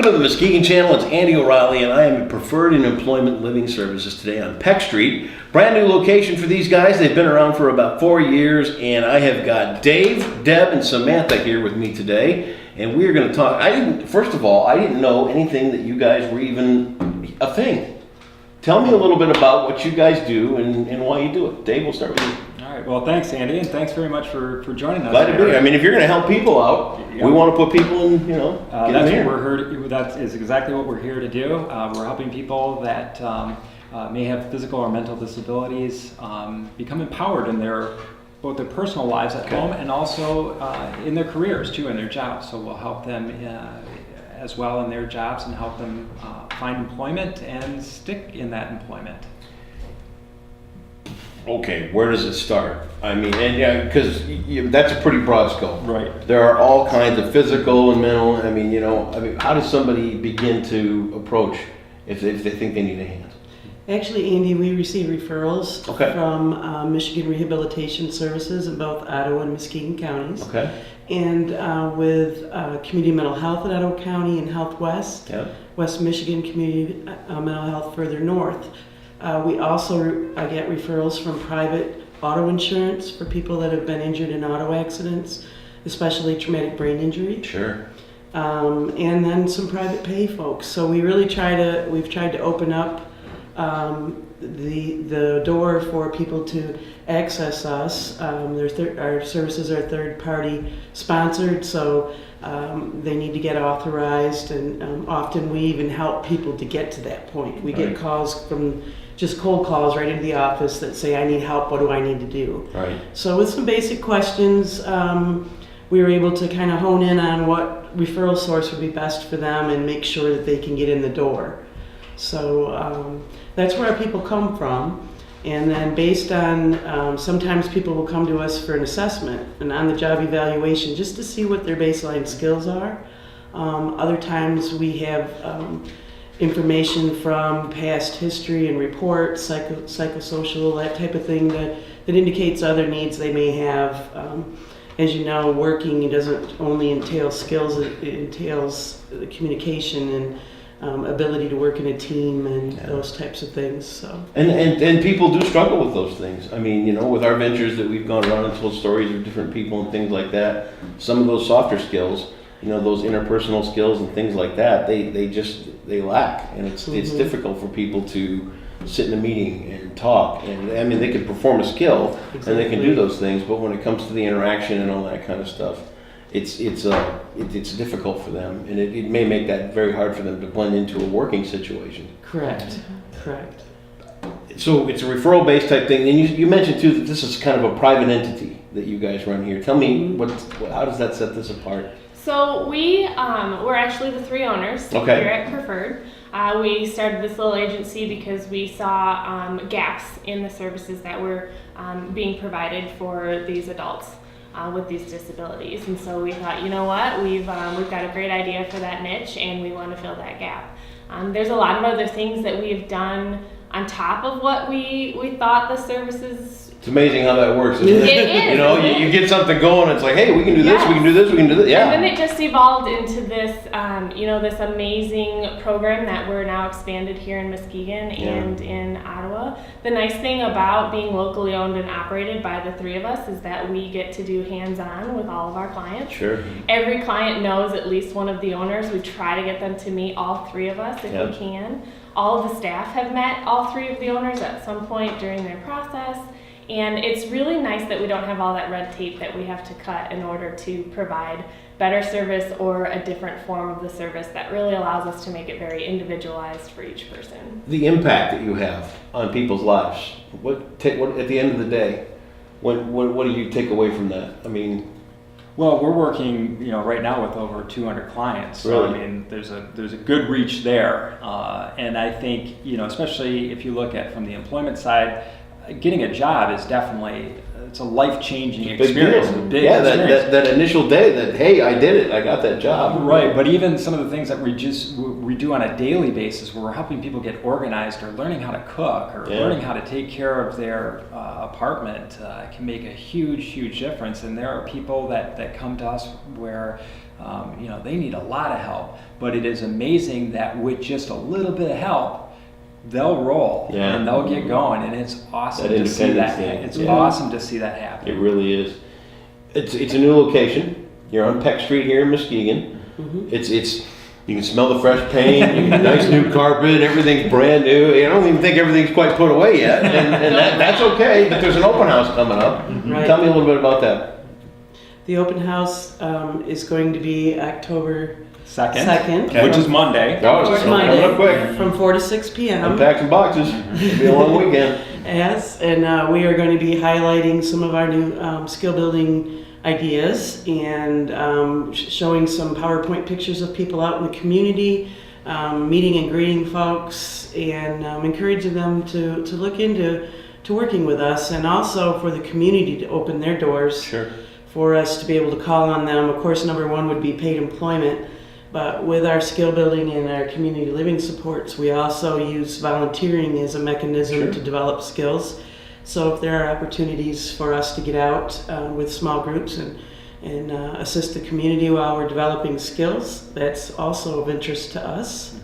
to the Muskegon Channel. It's Andy O'Reilly, and I am Preferred in Employment Living Services today on Peck Street. Brand new location for these guys. They've been around for about 4 years, and I have got Dave, Deb, and Samantha here with me today, and we are going to talk. First of all, I didn't know anything that you guys were even a thing. Tell me a little bit about what you guys do and why you do it. Dave, we'll start with you. All right. Well, thanks, Andy, and thanks very much for joining us. Glad to be here. I mean, if you're going to help people out, we want to put people in, get that's them what here. that is exactly what we're here to do. We're helping people that may have physical or mental disabilities become empowered in both their personal lives at home and also in their careers too, in their jobs. So we'll help them as well in their jobs and help them find employment and stick in that employment. Okay, where does it start? I mean, and because that's a pretty broad scope. Right. There are all kinds of physical and mental. I mean, how does somebody begin to approach if they think they need a hand? Actually, Andy, we receive referrals Okay. from Michigan Rehabilitation Services in both Ottawa and Muskegon counties. Okay. And with Community Mental Health in Ottawa County and Health West, Yeah. West Michigan Community Mental Health further north. We also get referrals from private auto insurance for people that have been injured in auto accidents, especially traumatic brain injury. Sure. And then some private pay folks. So we really we've tried to open up the door for people to access us. Our services are third party sponsored, so they need to get authorized, and often we even help people to get to that point. We get calls from just cold calls right into the office that say, I need help, what do I need to do? Right. So with some basic questions, we were able to kind of hone in on what referral source would be best for them and make sure that they can get in the door. So that's where our people come from. And then based on, sometimes people will come to us for an assessment, an on-the-job evaluation, just to see what their baseline skills are. Other times we have information from past history and reports, psychosocial, that type of thing that indicates other needs they may have. As you know, working doesn't only entail skills, it entails the communication and ability to work in a team and those types of things. So. And people do struggle with those things. I mean, with our ventures that we've gone around and told stories of different people and things like that, some of those softer skills, those interpersonal skills and things like that, they lack. And it's difficult for people to sit in a meeting and talk. And I mean, they can perform a skill and they can do those things, but when it comes to the interaction and all that kind of stuff, it's difficult for them, and it may make that very hard for them to blend into a working situation. Correct. So it's a referral-based type thing, and you mentioned too that this is kind of a private entity that you guys run here. Tell me, how does that set this apart? So we're actually the three owners here at Preferred. We started this little agency because we saw gaps in the services that were being provided for these adults with these disabilities, and so we thought, you know what, we've got a great idea for that niche, and we want to fill that gap. There's a lot of other things that we've done on top of what we thought the services. It's amazing how that works, isn't it? It is. You get something going, it's like, hey, we can do this, we can do this, we can do this. Yeah. And then it just evolved into this, this amazing program that we're now expanded here in Muskegon and in Ottawa. The nice thing about being locally owned and operated by the three of us is that we get to do hands-on with all of our clients. Sure. Every client knows at least one of the owners. We try to get them to meet all three of us if we can. All of the staff have met all three of the owners at some point during their process. And it's really nice that we don't have all that red tape that we have to cut in order to provide better service or a different form of the service that really allows us to make it very individualized for each person. The impact that you have on people's lives, what at the end of the day, what do you take away from that? I mean, well, we're working, right now with over 200 clients. So really? I mean, there's a good reach there, and I think, especially if you look at from the employment side. getting a job is definitely, it's a life-changing Big experience. deal. A big Yeah, experience. that initial day that, hey, I did it, I got that job. Right, but even some of the things that we do on a daily basis, where we're helping people get organized or learning how to cook or Yeah. learning how to take care of their apartment can make a huge difference. And there are people that come to us where they need a lot of help, but it is amazing that with just a little bit of help, they'll roll Yeah. and they'll get going, and it's awesome That to see independence that. thing, It's yeah. awesome to see that happen. It really is. It's a new location. You're on Peck Street here in Muskegon. It's you can smell the fresh paint, you got nice new carpet, everything's brand new. I don't even think everything's quite put away yet, and that's okay. But there's an open house coming up. Right. Tell me a little bit about that. The open house is going to be October Second, 2nd. Okay. which is Monday. Oh, it's coming up quick. From 4 to 6 p.m. Unpack some boxes. It'll be a long weekend. Yes, and we are going to be highlighting some of our new skill building ideas and showing some PowerPoint pictures of people out in the community, meeting and greeting folks, and encouraging them to look into working with us, and also for the community to open their doors Sure. for us to be able to call on them. Of course, number one would be paid employment. But with our skill building and our community living supports, we also use volunteering as a mechanism Sure. to develop skills. So if there are opportunities for us to get out with small groups and assist the community while we're developing skills, that's also of interest to us.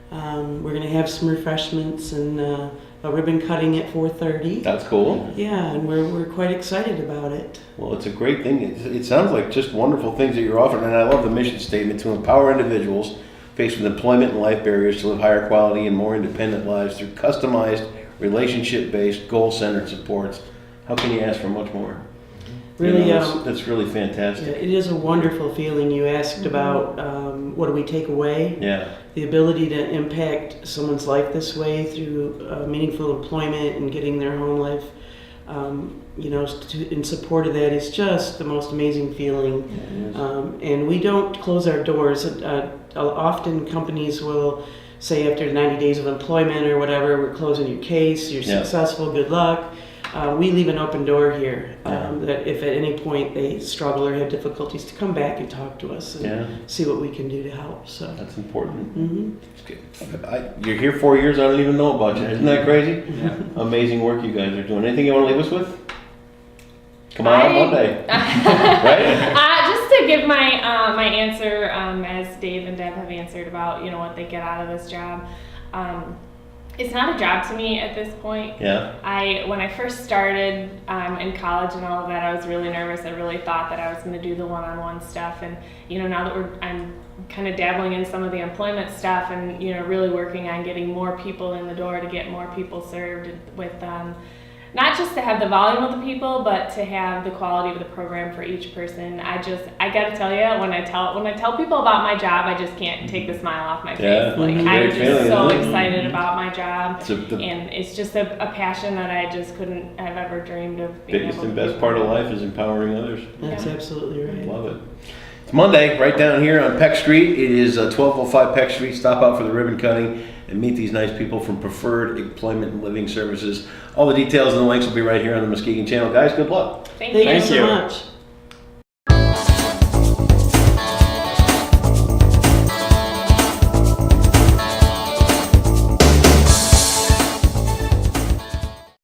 We're going to have some refreshments and a ribbon cutting at 4:30. That's cool. Yeah, and we're quite excited about it. Well, it's a great thing. It sounds like just wonderful things that you're offering, and I love the mission statement to empower individuals faced with employment and life barriers to live higher quality and more independent lives through customized, relationship-based, goal-centered supports. How can you ask for much more? Really, that's really yeah, fantastic. it is a wonderful feeling. You asked about what do we take away? Yeah, The ability to impact someone's life this way through meaningful employment and getting their home life, in support of that is just the most amazing feeling. And we don't close our doors. Often companies will say after 90 days of employment or whatever, we're closing your case, you're Yeah. successful, good luck. We leave an open door here Yeah. that if at any point they struggle or have difficulties, to come back and talk to us and yeah, see what we can do to help. So. that's important. hmm You're here 4 years, I don't even know about you. Isn't that crazy? Yeah. Amazing work you guys are doing. Anything you want to leave us with? Come on, I- Monday. Right? Just to give my answer, as Dave and Deb have answered about what they get out of this job. It's not a job to me at this point. Yeah, When I first started in college and all of that, I was really nervous. I really thought that I was going to do the one-on-one stuff, and now that I'm kind of dabbling in some of the employment stuff, and really working on getting more people in the door to get more people served with. Not just to have the volume of the people, but to have the quality of the program for each person. I got to tell you, when I tell people about my job, I just can't take the smile off my face. Yeah, Like it's a I'm great just feeling, so isn't it? excited about my job, it's the and it's just a passion that I just couldn't have ever dreamed of being biggest able and to best do. part of life is empowering others. That's Yeah. absolutely right. Love it. It's Monday, right down here on Peck Street. It is 1205 Peck Street. Stop out for the ribbon cutting and meet these nice people from Preferred Employment and Living Services. All the details and the links will be right here on the Muskegon channel. Guys, good luck. Thank Thank you. you so you. much.